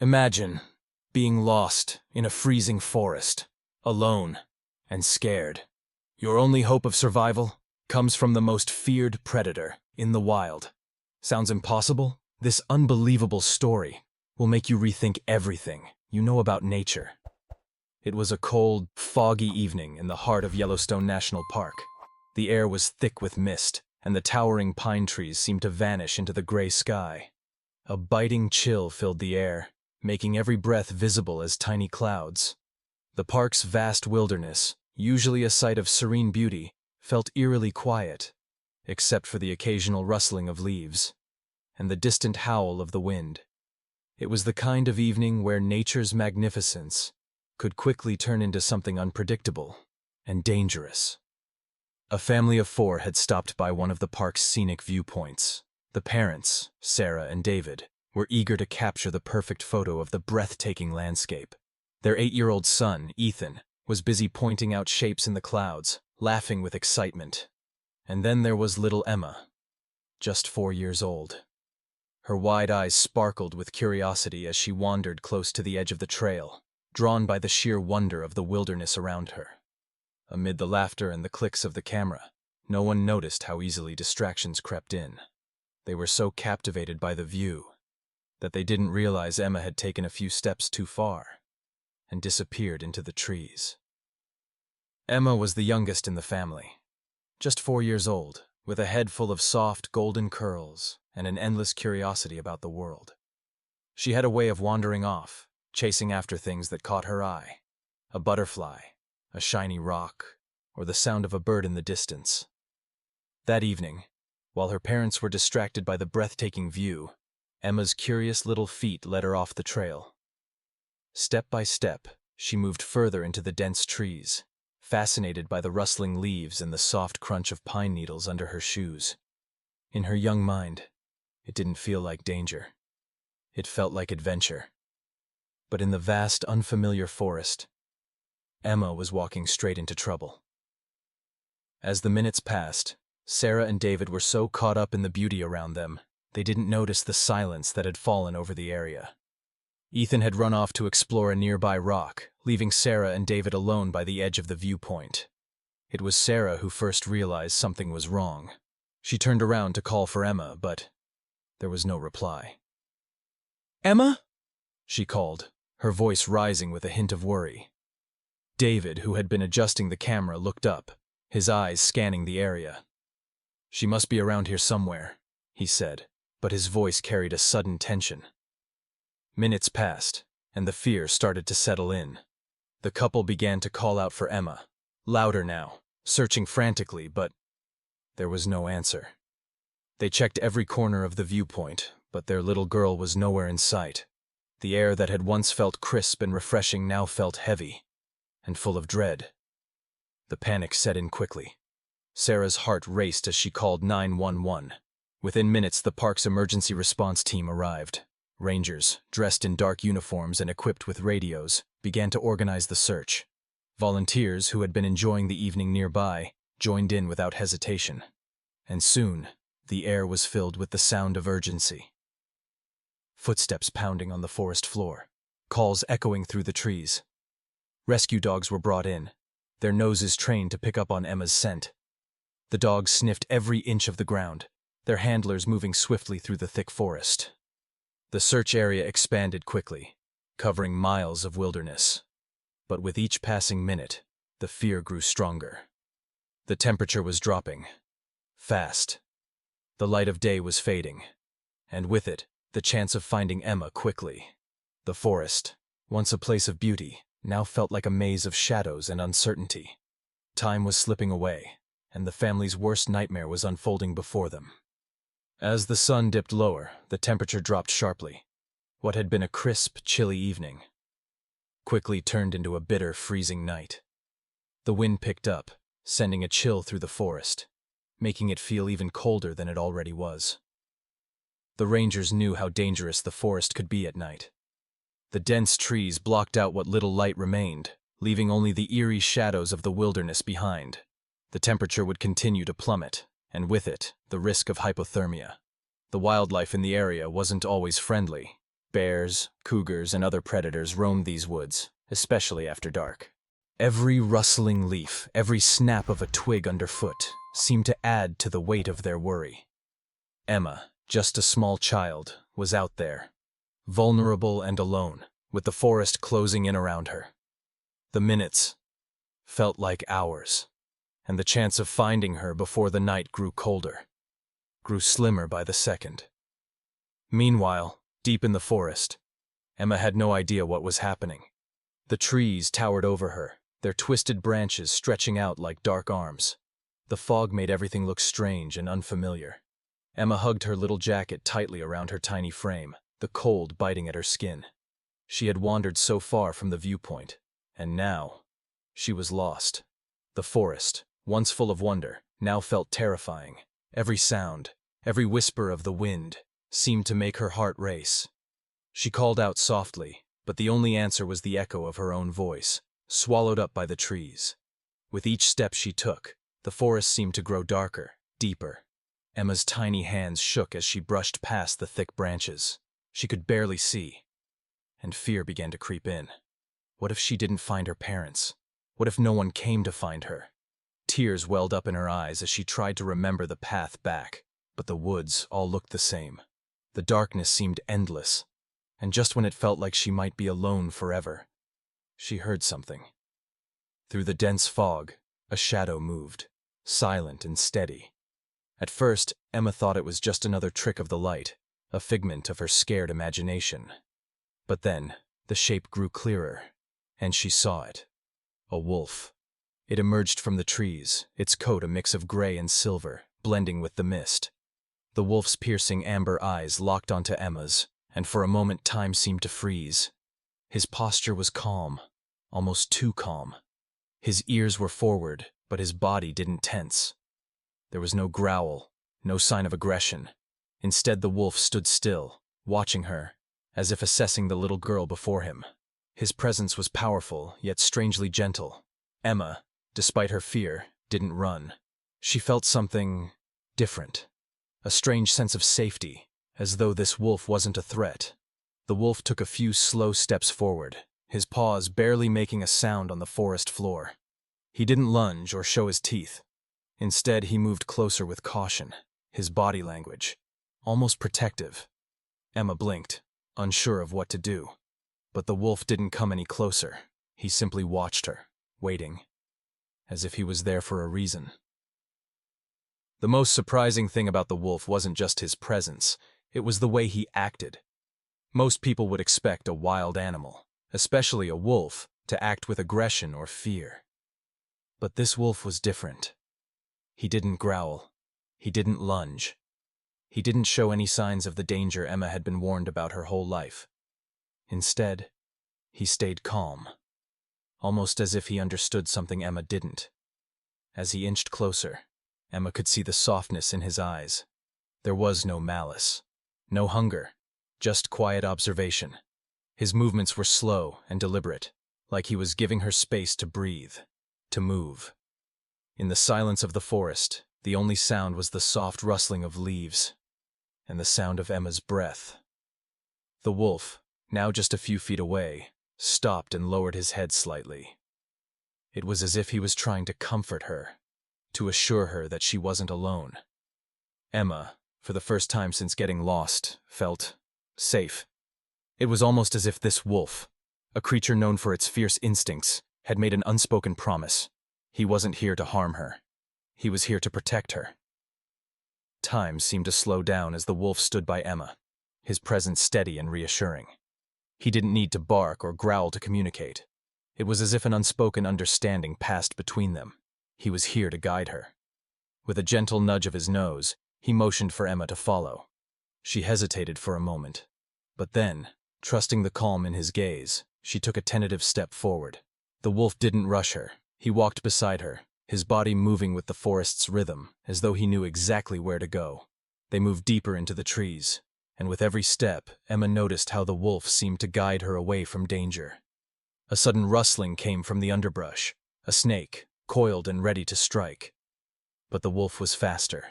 Imagine being lost in a freezing forest, alone and scared. Your only hope of survival comes from the most feared predator in the wild. Sounds impossible? This unbelievable story will make you rethink everything you know about nature. It was a cold, foggy evening in the heart of Yellowstone National Park. The air was thick with mist, and the towering pine trees seemed to vanish into the gray sky. A biting chill filled the air, making every breath visible as tiny clouds. The park's vast wilderness, usually a sight of serene beauty, felt eerily quiet, except for the occasional rustling of leaves and the distant howl of the wind. It was the kind of evening where nature's magnificence could quickly turn into something unpredictable and dangerous. A family of 4 had stopped by one of the park's scenic viewpoints. The parents, Sarah and David, were eager to capture the perfect photo of the breathtaking landscape. Their 8-year-old son, Ethan, was busy pointing out shapes in the clouds, laughing with excitement. And then there was little Emma, just 4 years old. Her wide eyes sparkled with curiosity as she wandered close to the edge of the trail, drawn by the sheer wonder of the wilderness around her. Amid the laughter and the clicks of the camera, no one noticed how easily distractions crept in. They were so captivated by the view that they didn't realize Emma had taken a few steps too far and disappeared into the trees. Emma was the youngest in the family, just 4 years old, with a head full of soft, golden curls and an endless curiosity about the world. She had a way of wandering off, chasing after things that caught her eye: a butterfly, a shiny rock, or the sound of a bird in the distance. That evening, while her parents were distracted by the breathtaking view, Emma's curious little feet led her off the trail. Step by step, she moved further into the dense trees, fascinated by the rustling leaves and the soft crunch of pine needles under her shoes. In her young mind, it didn't feel like danger. It felt like adventure. But in the vast, unfamiliar forest, Emma was walking straight into trouble. As the minutes passed, Sarah and David were so caught up in the beauty around them, they didn't notice the silence that had fallen over the area. Ethan had run off to explore a nearby rock, leaving Sarah and David alone by the edge of the viewpoint. It was Sarah who first realized something was wrong. She turned around to call for Emma, but there was no reply. "Emma?" she called, her voice rising with a hint of worry. David, who had been adjusting the camera, looked up, his eyes scanning the area. "She must be around here somewhere," he said, but his voice carried a sudden tension. Minutes passed, and the fear started to settle in. The couple began to call out for Emma, louder now, searching frantically, but there was no answer. They checked every corner of the viewpoint, but their little girl was nowhere in sight. The air that had once felt crisp and refreshing now felt heavy and full of dread. The panic set in quickly. Sarah's heart raced as she called 911. Within minutes, the park's emergency response team arrived. Rangers, dressed in dark uniforms and equipped with radios, began to organize the search. Volunteers, who had been enjoying the evening nearby, joined in without hesitation. And soon, the air was filled with the sound of urgency. Footsteps pounding on the forest floor, calls echoing through the trees. Rescue dogs were brought in, their noses trained to pick up on Emma's scent. The dogs sniffed every inch of the ground, their handlers moving swiftly through the thick forest. The search area expanded quickly, covering miles of wilderness. But with each passing minute, the fear grew stronger. The temperature was dropping, fast. The light of day was fading, and with it, the chance of finding Emma quickly. The forest, once a place of beauty, now felt like a maze of shadows and uncertainty. Time was slipping away, and the family's worst nightmare was unfolding before them. As the sun dipped lower, the temperature dropped sharply. What had been a crisp, chilly evening quickly turned into a bitter, freezing night. The wind picked up, sending a chill through the forest, making it feel even colder than it already was. The rangers knew how dangerous the forest could be at night. The dense trees blocked out what little light remained, leaving only the eerie shadows of the wilderness behind. The temperature would continue to plummet, and with it, the risk of hypothermia. The wildlife in the area wasn't always friendly. Bears, cougars, and other predators roamed these woods, especially after dark. Every rustling leaf, every snap of a twig underfoot, seemed to add to the weight of their worry. Emma, just a small child, was out there, vulnerable and alone, with the forest closing in around her. The minutes felt like hours, and the chance of finding her before the night grew colder, grew slimmer by the second. Meanwhile, deep in the forest, Emma had no idea what was happening. The trees towered over her, their twisted branches stretching out like dark arms. The fog made everything look strange and unfamiliar. Emma hugged her little jacket tightly around her tiny frame, the cold biting at her skin. She had wandered so far from the viewpoint, and now she was lost. The forest, once full of wonder, now felt terrifying. Every sound, every whisper of the wind, seemed to make her heart race. She called out softly, but the only answer was the echo of her own voice, swallowed up by the trees. With each step she took, the forest seemed to grow darker, deeper. Emma's tiny hands shook as she brushed past the thick branches. She could barely see, and fear began to creep in. What if she didn't find her parents? What if no one came to find her? Tears welled up in her eyes as she tried to remember the path back, but the woods all looked the same. The darkness seemed endless, and just when it felt like she might be alone forever, she heard something. Through the dense fog, a shadow moved, silent and steady. At first, Emma thought it was just another trick of the light, a figment of her scared imagination. But then, the shape grew clearer, and she saw it. A wolf. It emerged from the trees, its coat a mix of gray and silver, blending with the mist. The wolf's piercing amber eyes locked onto Emma's, and for a moment time seemed to freeze. His posture was calm, almost too calm. His ears were forward, but his body didn't tense. There was no growl, no sign of aggression. Instead, the wolf stood still, watching her, as if assessing the little girl before him. His presence was powerful, yet strangely gentle. Emma, despite her fear, didn't run. She felt something different. A strange sense of safety, as though this wolf wasn't a threat. The wolf took a few slow steps forward, his paws barely making a sound on the forest floor. He didn't lunge or show his teeth. Instead, he moved closer with caution, his body language almost protective. Emma blinked, unsure of what to do. But the wolf didn't come any closer. He simply watched her, waiting, as if he was there for a reason. The most surprising thing about the wolf wasn't just his presence, it was the way he acted. Most people would expect a wild animal, especially a wolf, to act with aggression or fear. But this wolf was different. He didn't growl. He didn't lunge. He didn't show any signs of the danger Emma had been warned about her whole life. Instead, he stayed calm, almost as if he understood something Emma didn't. As he inched closer, Emma could see the softness in his eyes. There was no malice, no hunger, just quiet observation. His movements were slow and deliberate, like he was giving her space to breathe, to move. In the silence of the forest, the only sound was the soft rustling of leaves and the sound of Emma's breath. The wolf, now just a few feet away, stopped and lowered his head slightly. It was as if he was trying to comfort her, to assure her that she wasn't alone. Emma, for the first time since getting lost, felt safe. It was almost as if this wolf, a creature known for its fierce instincts, had made an unspoken promise. He wasn't here to harm her. He was here to protect her. Time seemed to slow down as the wolf stood by Emma, his presence steady and reassuring. He didn't need to bark or growl to communicate. It was as if an unspoken understanding passed between them. He was here to guide her. With a gentle nudge of his nose, he motioned for Emma to follow. She hesitated for a moment, but then, trusting the calm in his gaze, she took a tentative step forward. The wolf didn't rush her. He walked beside her, his body moving with the forest's rhythm, as though he knew exactly where to go. They moved deeper into the trees, and with every step, Emma noticed how the wolf seemed to guide her away from danger. A sudden rustling came from the underbrush, a snake, coiled and ready to strike. But the wolf was faster.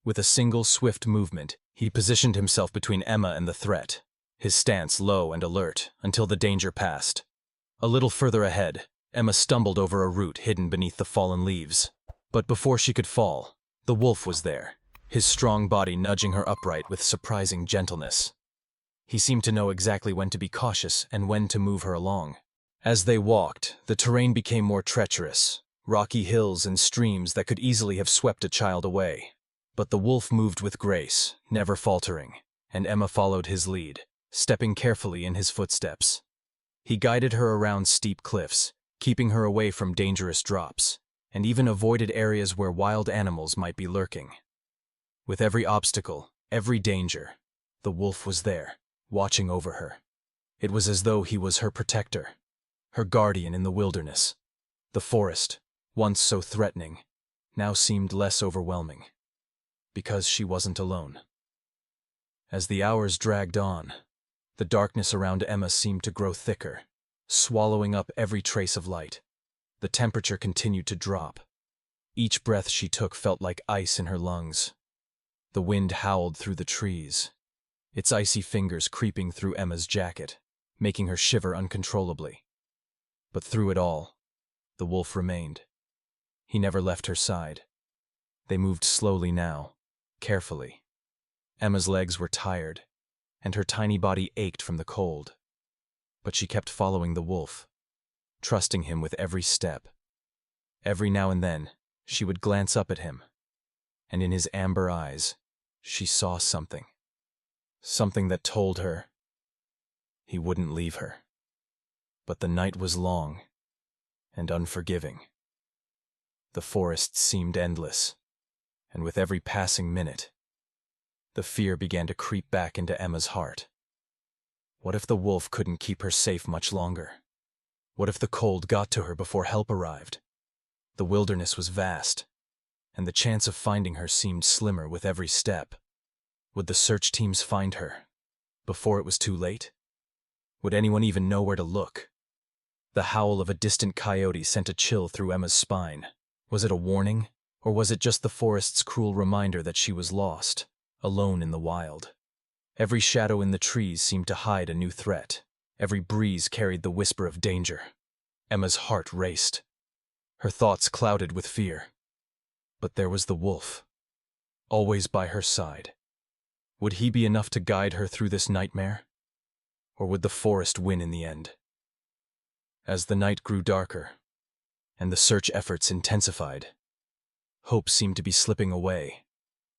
With a single swift movement, he positioned himself between Emma and the threat. his stance low and alert until the danger passed. A little further ahead, Emma stumbled over a root hidden beneath the fallen leaves. But before she could fall, the wolf was there, his strong body nudging her upright with surprising gentleness. He seemed to know exactly when to be cautious and when to move her along. As they walked, the terrain became more treacherous, rocky hills and streams that could easily have swept a child away. But the wolf moved with grace, never faltering, and Emma followed his lead, stepping carefully in his footsteps. He guided her around steep cliffs, keeping her away from dangerous drops, and even avoided areas where wild animals might be lurking. With every obstacle, every danger, the wolf was there, watching over her. It was as though he was her protector, her guardian in the wilderness. The forest, once so threatening, now seemed less overwhelming, because she wasn't alone. As the hours dragged on, the darkness around Emma seemed to grow thicker, swallowing up every trace of light. The temperature continued to drop. Each breath she took felt like ice in her lungs. The wind howled through the trees, its icy fingers creeping through Emma's jacket, making her shiver uncontrollably. But through it all, the wolf remained. He never left her side. They moved slowly now, carefully. Emma's legs were tired, and her tiny body ached from the cold. But she kept following the wolf, trusting him with every step. Every now and then, she would glance up at him, and in his amber eyes, she saw something. Something that told her he wouldn't leave her. But the night was long and unforgiving. The forest seemed endless, and with every passing minute, the fear began to creep back into Emma's heart. What if the wolf couldn't keep her safe much longer? What if the cold got to her before help arrived? The wilderness was vast, and the chance of finding her seemed slimmer with every step. Would the search teams find her before it was too late? Would anyone even know where to look? The howl of a distant coyote sent a chill through Emma's spine. Was it a warning, or was it just the forest's cruel reminder that she was lost, alone in the wild? Every shadow in the trees seemed to hide a new threat. Every breeze carried the whisper of danger. Emma's heart raced, her thoughts clouded with fear. But there was the wolf, always by her side. Would he be enough to guide her through this nightmare? Or would the forest win in the end? As the night grew darker, and the search efforts intensified, hope seemed to be slipping away.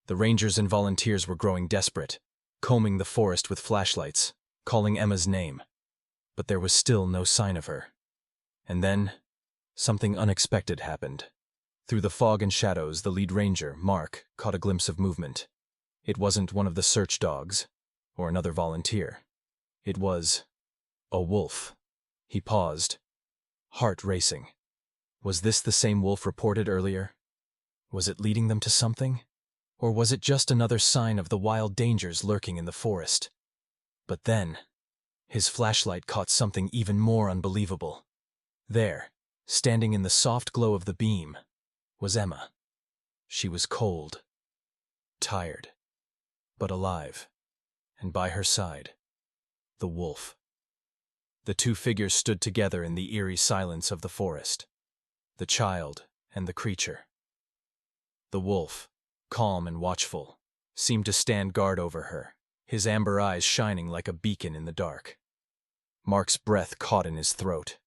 The rangers and volunteers were growing desperate, combing the forest with flashlights, calling Emma's name. But there was still no sign of her. And then, something unexpected happened. Through the fog and shadows, the lead ranger, Mark, caught a glimpse of movement. It wasn't one of the search dogs, or another volunteer. It was a wolf. He paused, heart racing. Was this the same wolf reported earlier? Was it leading them to something? Or was it just another sign of the wild dangers lurking in the forest? But then, his flashlight caught something even more unbelievable. There, standing in the soft glow of the beam, was Emma. She was cold, tired, but alive, and by her side, the wolf. The two figures stood together in the eerie silence of the forest, the child and the creature. The wolf, calm and watchful, seemed to stand guard over her, his amber eyes shining like a beacon in the dark. Mark's breath caught in his throat.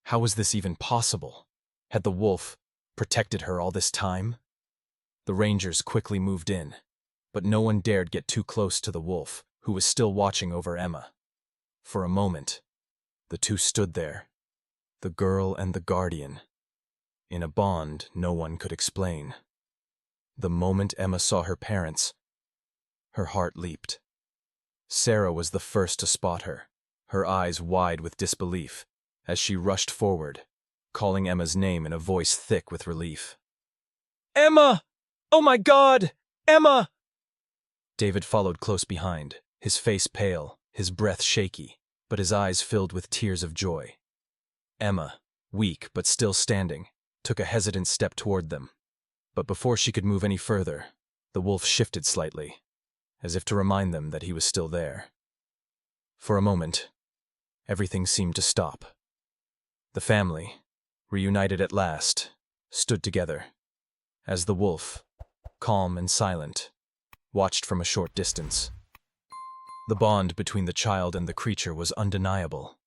How was this even possible? Had the wolf protected her all this time? The rangers quickly moved in, but no one dared get too close to the wolf, who was still watching over Emma. For a moment, the two stood there, the girl and the guardian, in a bond no one could explain. The moment Emma saw her parents, her heart leaped. Sarah was the first to spot her, her eyes wide with disbelief, as she rushed forward, calling Emma's name in a voice thick with relief. "Emma! Oh my God! Emma!" David followed close behind, his face pale, his breath shaky, but his eyes filled with tears of joy. Emma, weak but still standing, took a hesitant step toward them. But before she could move any further, the wolf shifted slightly, as if to remind them that he was still there. For a moment, everything seemed to stop. The family, reunited at last, stood together, as the wolf, calm and silent, watched from a short distance. The bond between the child and the creature was undeniable.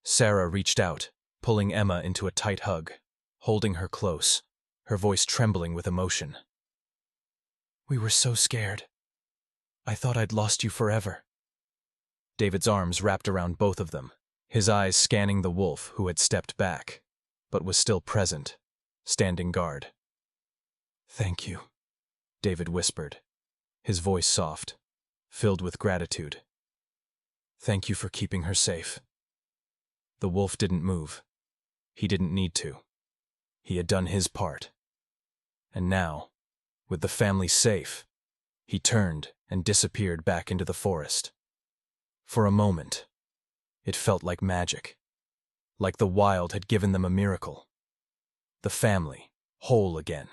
Sarah reached out, pulling Emma into a tight hug, holding her close, her voice trembling with emotion. "We were so scared. I thought I'd lost you forever." David's arms wrapped around both of them, his eyes scanning the wolf who had stepped back, but was still present, standing guard. "Thank you," David whispered, his voice soft, filled with gratitude. "Thank you for keeping her safe." The wolf didn't move. He didn't need to. He had done his part. And now, with the family safe, he turned and disappeared back into the forest. For a moment, it felt like magic, like the wild had given them a miracle. The family, whole again.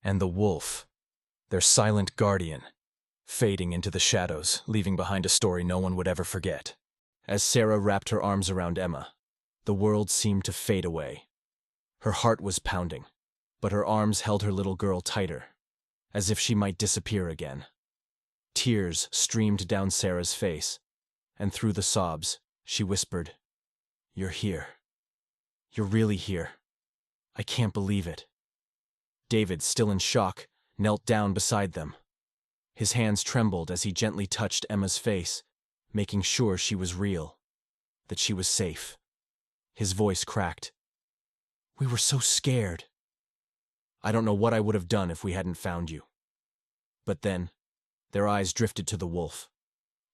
And the wolf, their silent guardian, fading into the shadows, leaving behind a story no one would ever forget. As Sarah wrapped her arms around Emma, the world seemed to fade away. Her heart was pounding, but her arms held her little girl tighter, as if she might disappear again. Tears streamed down Sarah's face, and through the sobs, she whispered, "You're here. You're really here. I can't believe it." David, still in shock, knelt down beside them. His hands trembled as he gently touched Emma's face, making sure she was real, that she was safe. His voice cracked. "We were so scared. I don't know what I would have done if we hadn't found you." But then, their eyes drifted to the wolf,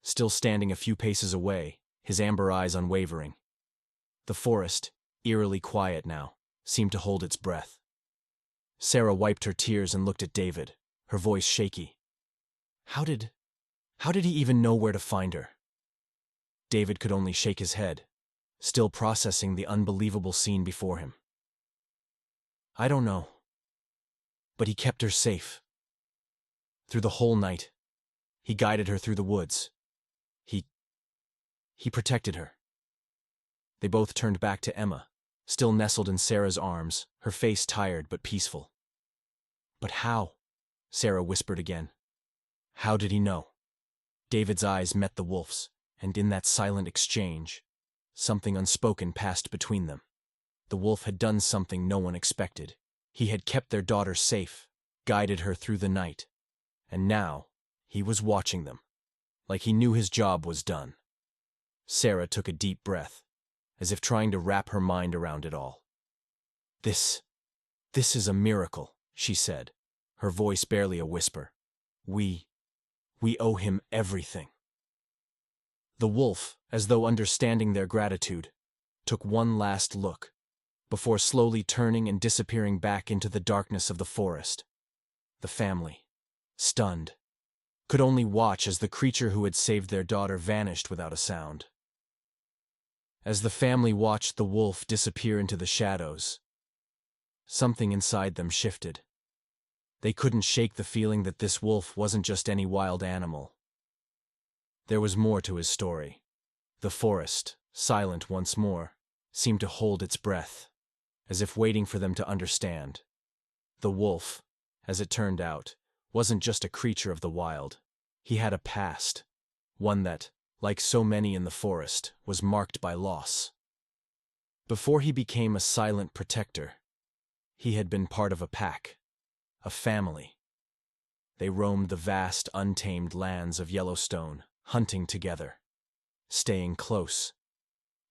still standing a few paces away, his amber eyes unwavering. The forest, eerily quiet now, seemed to hold its breath. Sarah wiped her tears and looked at David, her voice shaky. How did he even know where to find her? David could only shake his head, still processing the unbelievable scene before him. "I don't know. But he kept her safe. Through the whole night. He guided her through the woods. He protected her." They both turned back to Emma, still nestled in Sarah's arms, her face tired but peaceful. "But how?" Sarah whispered again. "How did he know?" David's eyes met the wolf's, and in that silent exchange, something unspoken passed between them. The wolf had done something no one expected. He had kept their daughter safe, guided her through the night, and now he was watching them, like he knew his job was done. Sarah took a deep breath, as if trying to wrap her mind around it all. This is a miracle," she said, her voice barely a whisper. We owe him everything." The wolf, as though understanding their gratitude, took one last look, before slowly turning and disappearing back into the darkness of the forest. The family, stunned, could only watch as the creature who had saved their daughter vanished without a sound. As the family watched the wolf disappear into the shadows, something inside them shifted. They couldn't shake the feeling that this wolf wasn't just any wild animal. There was more to his story. The forest, silent once more, seemed to hold its breath, as if waiting for them to understand. The wolf, as it turned out, wasn't just a creature of the wild. He had a past, one that, like so many in the forest, was marked by loss. Before he became a silent protector, he had been part of a pack, a family. They roamed the vast, untamed lands of Yellowstone, hunting together, staying close,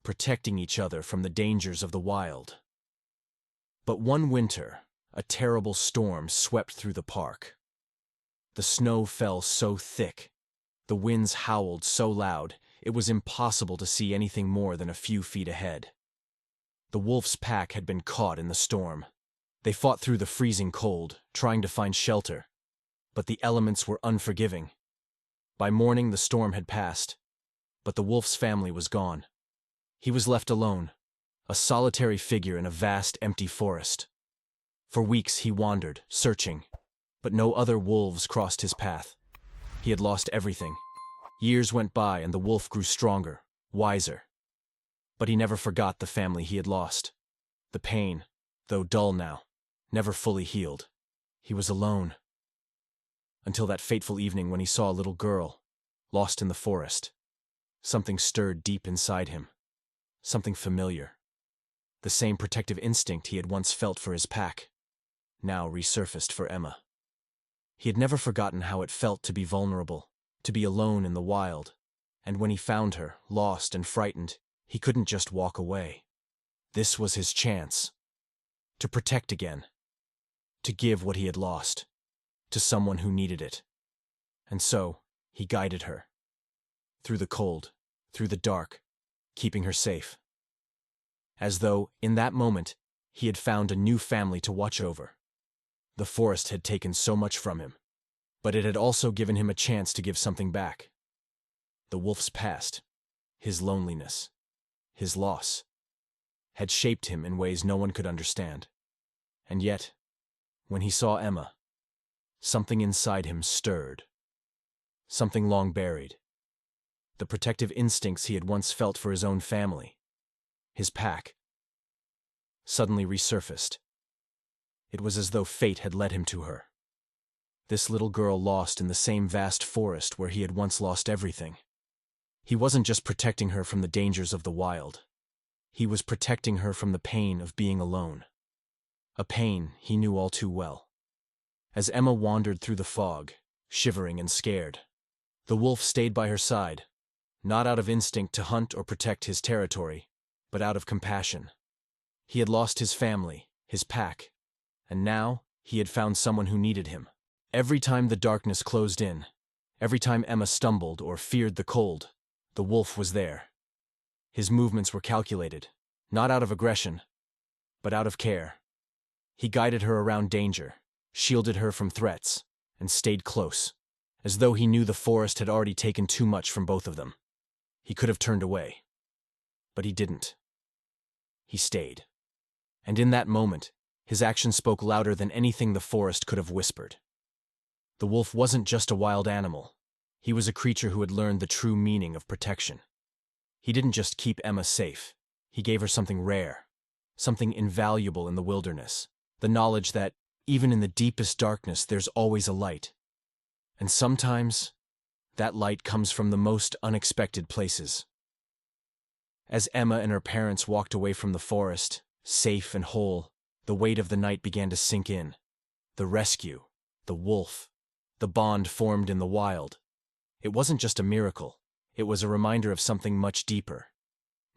protecting each other from the dangers of the wild. But one winter, a terrible storm swept through the park. The snow fell so thick, the winds howled so loud, it was impossible to see anything more than a few feet ahead. The wolf's pack had been caught in the storm. They fought through the freezing cold, trying to find shelter, but the elements were unforgiving. By morning the storm had passed, but the wolf's family was gone. He was left alone, a solitary figure in a vast empty forest. For weeks he wandered, searching, but no other wolves crossed his path. He had lost everything, Years went by and the wolf grew stronger, wiser. But he never forgot the family he had lost. The pain, though dull now, never fully healed. He was alone. Until that fateful evening when he saw a little girl, lost in the forest. Something stirred deep inside him. Something familiar. The same protective instinct he had once felt for his pack, now resurfaced for Emma. He had never forgotten how it felt to be vulnerable, to be alone in the wild, and when he found her, lost and frightened, he couldn't just walk away. This was his chance. To protect again. To give what he had lost. To someone who needed it. And so, he guided her. Through the cold, through the dark, keeping her safe. As though, in that moment, he had found a new family to watch over. The forest had taken so much from him, but it had also given him a chance to give something back. The wolf's past, his loneliness, his loss, had shaped him in ways no one could understand. And yet, when he saw Emma, something inside him stirred. Something long buried. The protective instincts he had once felt for his own family, his pack, suddenly resurfaced. It was as though fate had led him to her. This little girl lost in the same vast forest where he had once lost everything. He wasn't just protecting her from the dangers of the wild. He was protecting her from the pain of being alone. A pain he knew all too well. As Emma wandered through the fog, shivering and scared, the wolf stayed by her side, not out of instinct to hunt or protect his territory, but out of compassion. He had lost his family, his pack, and now he had found someone who needed him. Every time the darkness closed in, every time Emma stumbled or feared the cold, the wolf was there. His movements were calculated, not out of aggression, but out of care. He guided her around danger, shielded her from threats, and stayed close, as though he knew the forest had already taken too much from both of them. He could have turned away, but he didn't. He stayed. And in that moment, his action spoke louder than anything the forest could have whispered. The wolf wasn't just a wild animal. He was a creature who had learned the true meaning of protection. He didn't just keep Emma safe. He gave her something rare, something invaluable in the wilderness, the knowledge that, even in the deepest darkness, there's always a light. And sometimes, that light comes from the most unexpected places. As Emma and her parents walked away from the forest, safe and whole, the weight of the night began to sink in. The rescue, the wolf, the bond formed in the wild. It wasn't just a miracle. It was a reminder of something much deeper.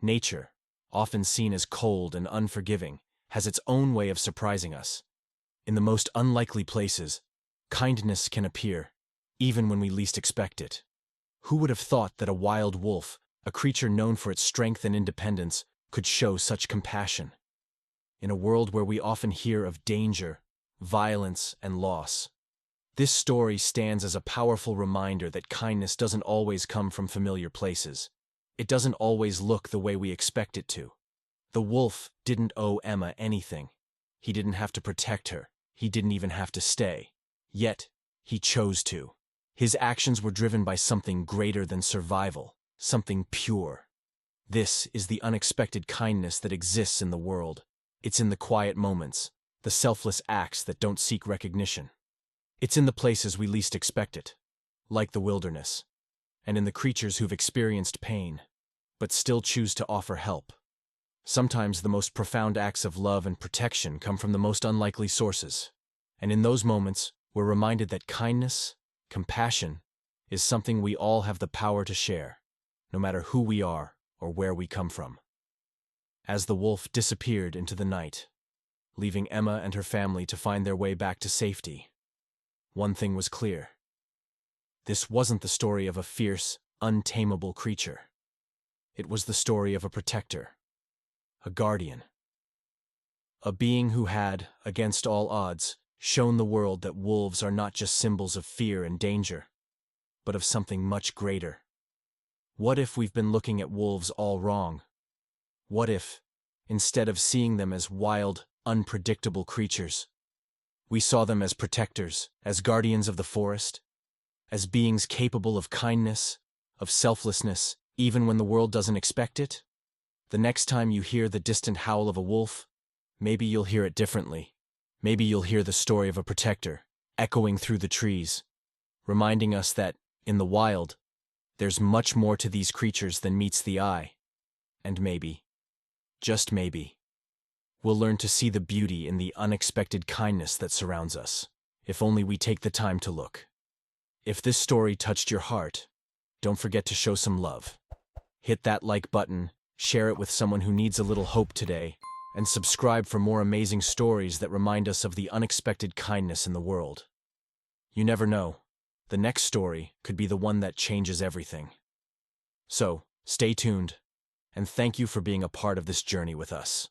Nature, often seen as cold and unforgiving, has its own way of surprising us. In the most unlikely places, kindness can appear, even when we least expect it. Who would have thought that a wild wolf, a creature known for its strength and independence, could show such compassion? In a world where we often hear of danger, violence, and loss, this story stands as a powerful reminder that kindness doesn't always come from familiar places. It doesn't always look the way we expect it to. The wolf didn't owe Emma anything. He didn't have to protect her. He didn't even have to stay. Yet, he chose to. His actions were driven by something greater than survival, something pure. This is the unexpected kindness that exists in the world. It's in the quiet moments, the selfless acts that don't seek recognition. It's in the places we least expect it, like the wilderness, and in the creatures who've experienced pain, but still choose to offer help. Sometimes the most profound acts of love and protection come from the most unlikely sources, and in those moments, we're reminded that kindness, compassion, is something we all have the power to share, no matter who we are or where we come from. As the wolf disappeared into the night, leaving Emma and her family to find their way back to safety, one thing was clear. This wasn't the story of a fierce, untamable creature. It was the story of a protector, a guardian, a being who had, against all odds, shown the world that wolves are not just symbols of fear and danger, but of something much greater. What if we've been looking at wolves all wrong? What if, instead of seeing them as wild, unpredictable creatures, we saw them as protectors, as guardians of the forest, as beings capable of kindness, of selflessness, even when the world doesn't expect it? The next time you hear the distant howl of a wolf, maybe you'll hear it differently. Maybe you'll hear the story of a protector, echoing through the trees, reminding us that, in the wild, there's much more to these creatures than meets the eye. And maybe, just maybe, we'll learn to see the beauty in the unexpected kindness that surrounds us, if only we take the time to look. If this story touched your heart, don't forget to show some love. Hit that like button, share it with someone who needs a little hope today, and subscribe for more amazing stories that remind us of the unexpected kindness in the world. You never know, the next story could be the one that changes everything. So, stay tuned, and thank you for being a part of this journey with us.